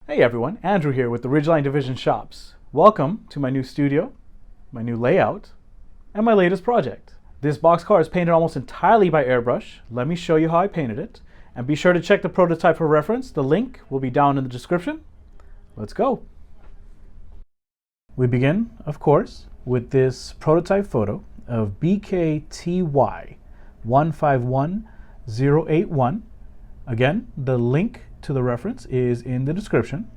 Hey everyone, Andrew here with the Ridgeline Division Shops. Welcome to my new studio, my new layout, and my latest project. This boxcar is painted almost entirely by airbrush. Let me show you how I painted it. And be sure to check the prototype for reference. The link will be down in the description. Let's go. We begin, of course, with this prototype photo of BKTY 151081. Again, the link to the reference is in the description.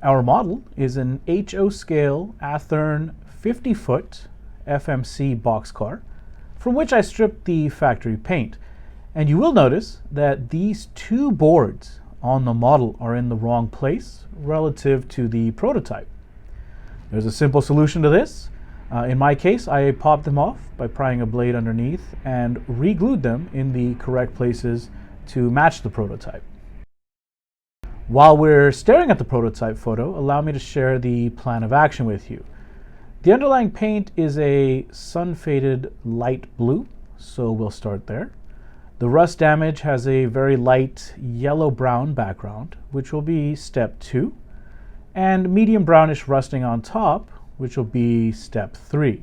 Our model is an HO scale Athearn 50-foot FMC boxcar, from which I stripped the factory paint. And you will notice that these two boards on the model are in the wrong place relative to the prototype. There's a simple solution to this. In my case, I popped them off by prying a blade underneath and re-glued them in the correct places to match the prototype. While we're staring at the prototype photo, allow me to share the plan of action with you. The underlying paint is a sun-faded light blue, so we'll start there. The rust damage has a very light yellow-brown background, which will be step 2, and medium brownish rusting on top, which will be step 3.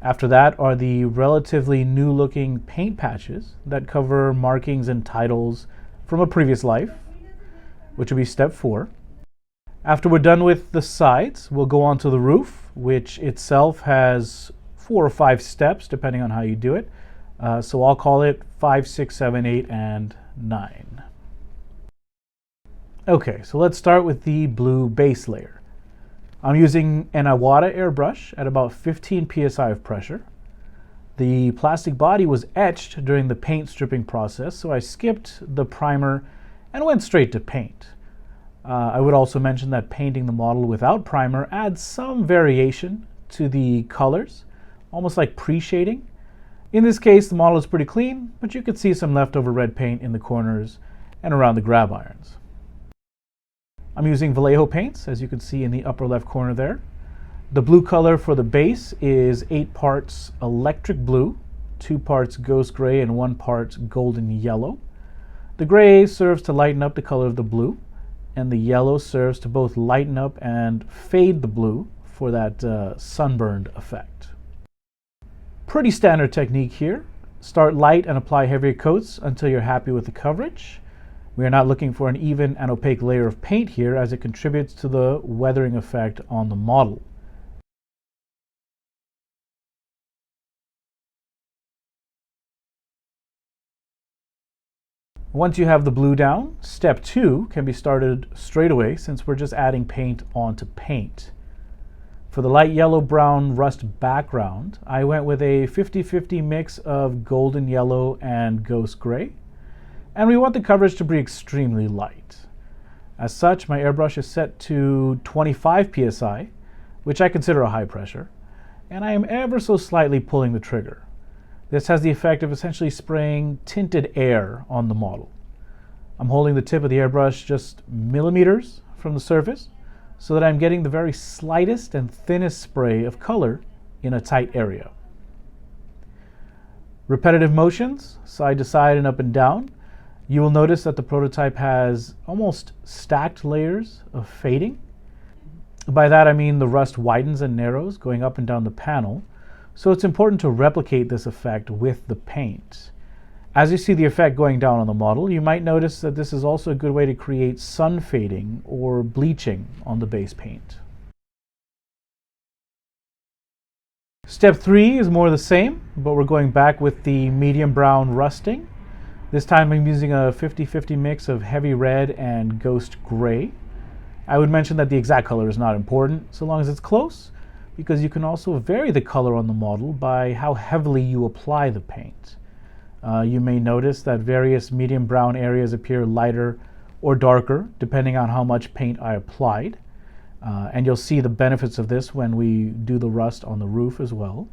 After that are the relatively new-looking paint patches that cover markings and titles from a previous life, which will be step 4. After we're done with the sides, we'll go on to the roof, which itself has 4 or 5 steps, depending on how you do it. So I'll call it 5, 6, 7, 8, and 9. Okay, so let's start with the blue base layer. I'm using an Iwata airbrush at about 15 psi of pressure. The plastic body was etched during the paint stripping process, so I skipped the primer and went straight to paint. I would also mention that painting the model without primer adds some variation to the colors, almost like pre-shading. In this case, the model is pretty clean, but you could see some leftover red paint in the corners and around the grab irons. I'm using Vallejo paints, as you can see in the upper left corner there. The blue color for the base is 8 parts electric blue, 2 parts ghost gray, and 1 part golden yellow. The gray serves to lighten up the color of the blue, and the yellow serves to both lighten up and fade the blue for that sunburned effect. Pretty standard technique here. Start light and apply heavier coats until you're happy with the coverage. We are not looking for an even and opaque layer of paint here, as it contributes to the weathering effect on the model. Once you have the blue down, step 2 can be started straight away, since we're just adding paint onto paint. For the light yellow-brown rust background, I went with a 50-50 mix of golden yellow and ghost gray, and we want the coverage to be extremely light. As such, my airbrush is set to 25 psi, which I consider a high pressure, and I am ever so slightly pulling the trigger. This has the effect of essentially spraying tinted air on the model. I'm holding the tip of the airbrush just millimeters from the surface so that I'm getting the very slightest and thinnest spray of color in a tight area. Repetitive motions, side to side and up and down. You will notice that the prototype has almost stacked layers of fading. By that I mean the rust widens and narrows going up and down the panel. So it's important to replicate this effect with the paint. As you see the effect going down on the model, you might notice that this is also a good way to create sun fading or bleaching on the base paint. Step 3 is more the same, but we're going back with the medium brown rusting. This time I'm using a 50-50 mix of heavy red and ghost gray. I would mention that the exact color is not important, so long as it's close, because you can also vary the color on the model by how heavily you apply the paint. You may notice that various medium brown areas appear lighter or darker depending on how much paint I applied. And you'll see the benefits of this when we do the rust on the roof as well.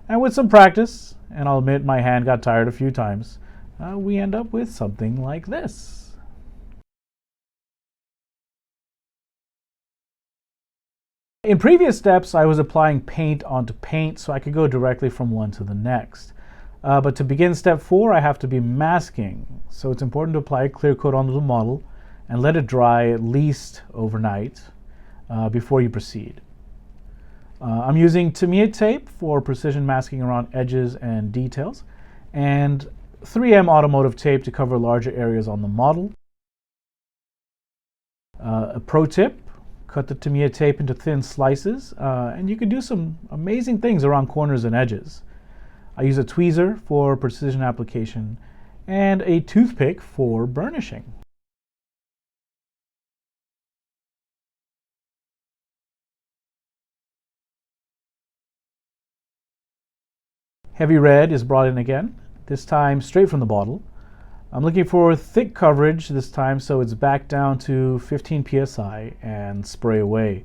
And with some practice, and I'll admit my hand got tired a few times, we end up with something like this. In previous steps, I was applying paint onto paint so I could go directly from one to the next. But to begin step 4, I have to be masking. So it's important to apply a clear coat onto the model and let it dry at least overnight before you proceed. I'm using Tamiya tape for precision masking around edges and details, and 3M automotive tape to cover larger areas on the model. A pro tip, cut the Tamiya tape into thin slices, and you can do some amazing things around corners and edges. I use a tweezer for precision application and a toothpick for burnishing. Heavy red is brought in again, this time straight from the bottle. I'm looking for thick coverage this time, so it's back down to 15 psi and spray away.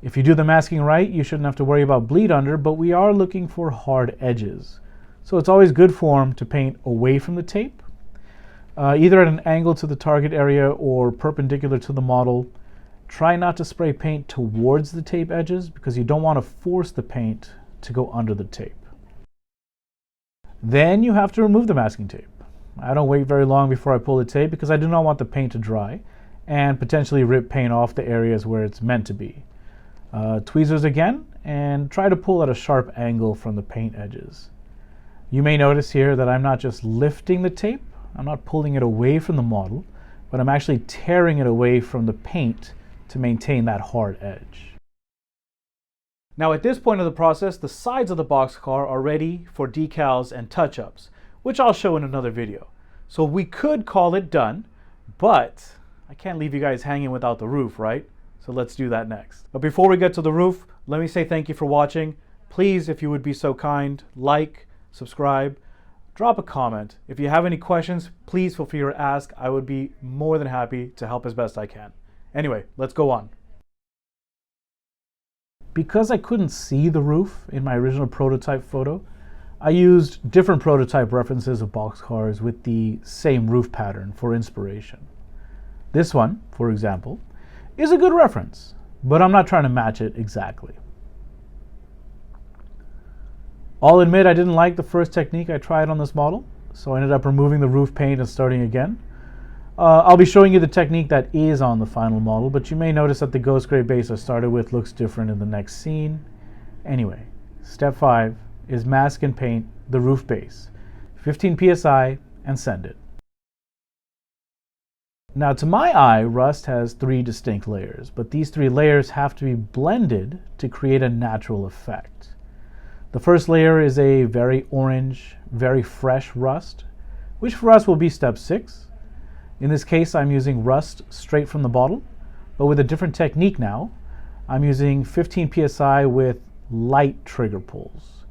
If you do the masking right, you shouldn't have to worry about bleed under, but we are looking for hard edges. So it's always good form to paint away from the tape, either at an angle to the target area or perpendicular to the model. Try not to spray paint towards the tape edges because you don't want to force the paint to go under the tape. Then you have to remove the masking tape. I don't wait very long before I pull the tape because I do not want the paint to dry and potentially rip paint off the areas where it's meant to be. Tweezers again, and try to pull at a sharp angle from the paint edges. You may notice here that I'm not just lifting the tape, I'm not pulling it away from the model, but I'm actually tearing it away from the paint to maintain that hard edge. Now at this point of the process, the sides of the boxcar are ready for decals and touch-ups, which I'll show in another video. So we could call it done, but I can't leave you guys hanging without the roof, right? So let's do that next. But before we get to the roof, let me say thank you for watching. Please, if you would be so kind, like, subscribe, drop a comment. If you have any questions, please feel free to ask. I would be more than happy to help as best I can. Anyway, let's go on. Because I couldn't see the roof in my original prototype photo, I used different prototype references of boxcars with the same roof pattern for inspiration. This one, for example, is a good reference, but I'm not trying to match it exactly. I'll admit I didn't like the first technique I tried on this model, so I ended up removing the roof paint and starting again. I'll be showing you the technique that is on the final model, but you may notice that the ghost gray base I started with looks different in the next scene. Anyway, step 5 is mask and paint the roof base, 15 psi, and send it. Now to my eye, rust has 3 distinct layers, but these 3 layers have to be blended to create a natural effect. The first layer is a very orange, very fresh rust, which for us will be step 6. In this case, I'm using rust straight from the bottle, but with a different technique now. I'm using 15 psi with light trigger pulls.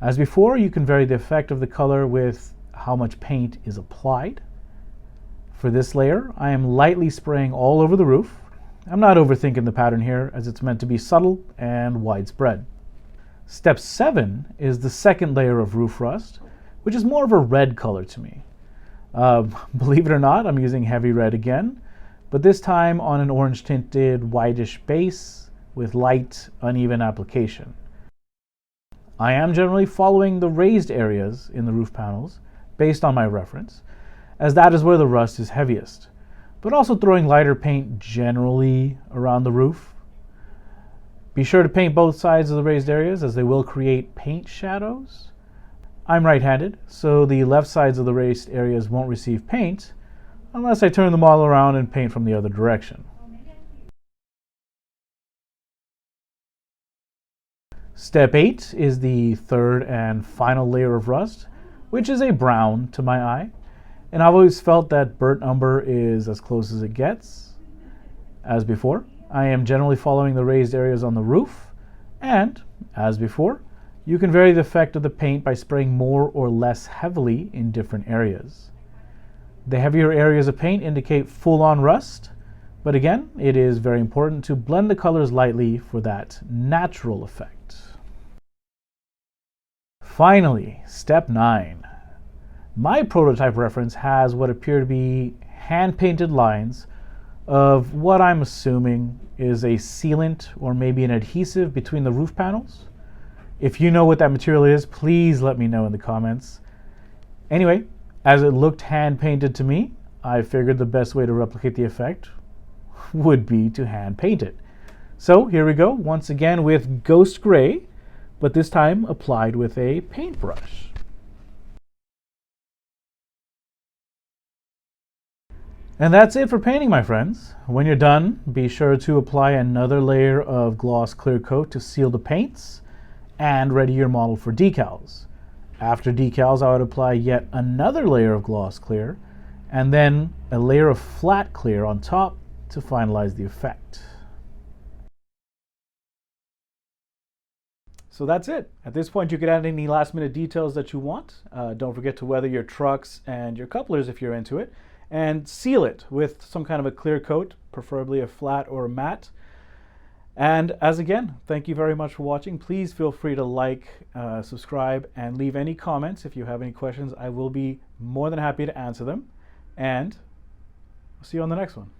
As before, you can vary the effect of the color with how much paint is applied. For this layer, I am lightly spraying all over the roof. I'm not overthinking the pattern here, as it's meant to be subtle and widespread. Step 7 is the second layer of roof rust, which is more of a red color to me. Believe it or not, I'm using heavy red again, but this time on an orange tinted whitish base with light, uneven application. I am generally following the raised areas in the roof panels based on my reference, as that is where the rust is heaviest, but also throwing lighter paint generally around the roof. Be sure to paint both sides of the raised areas as they will create paint shadows. I'm right-handed, so the left sides of the raised areas won't receive paint unless I turn them all around and paint from the other direction. Step 8 is the third and final layer of rust, which is a brown to my eye, and I've always felt that burnt umber is as close as it gets. As before, I am generally following the raised areas on the roof, and, as before, you can vary the effect of the paint by spraying more or less heavily in different areas. The heavier areas of paint indicate full-on rust, but again, it is very important to blend the colors lightly for that natural effect. Finally, step 9. My prototype reference has what appear to be hand-painted lines of what I'm assuming is a sealant or maybe an adhesive between the roof panels. If you know what that material is, please let me know in the comments. Anyway, as it looked hand-painted to me, I figured the best way to replicate the effect would be to hand paint it. So here we go, once again with Ghost Gray, but this time applied with a paintbrush. And that's it for painting, my friends. When you're done, be sure to apply another layer of gloss clear coat to seal the paints and ready your model for decals. After decals, I would apply yet another layer of gloss clear and then a layer of flat clear on top to finalize the effect. So that's it. At this point, you can add any last minute details that you want. Don't forget to weather your trucks and your couplers if you're into it, and seal it with some kind of a clear coat, preferably a flat or a matte. And as again, thank you very much for watching. Please feel free to like, subscribe, and leave any comments. If you have any questions, I will be more than happy to answer them. And I'll see you on the next one.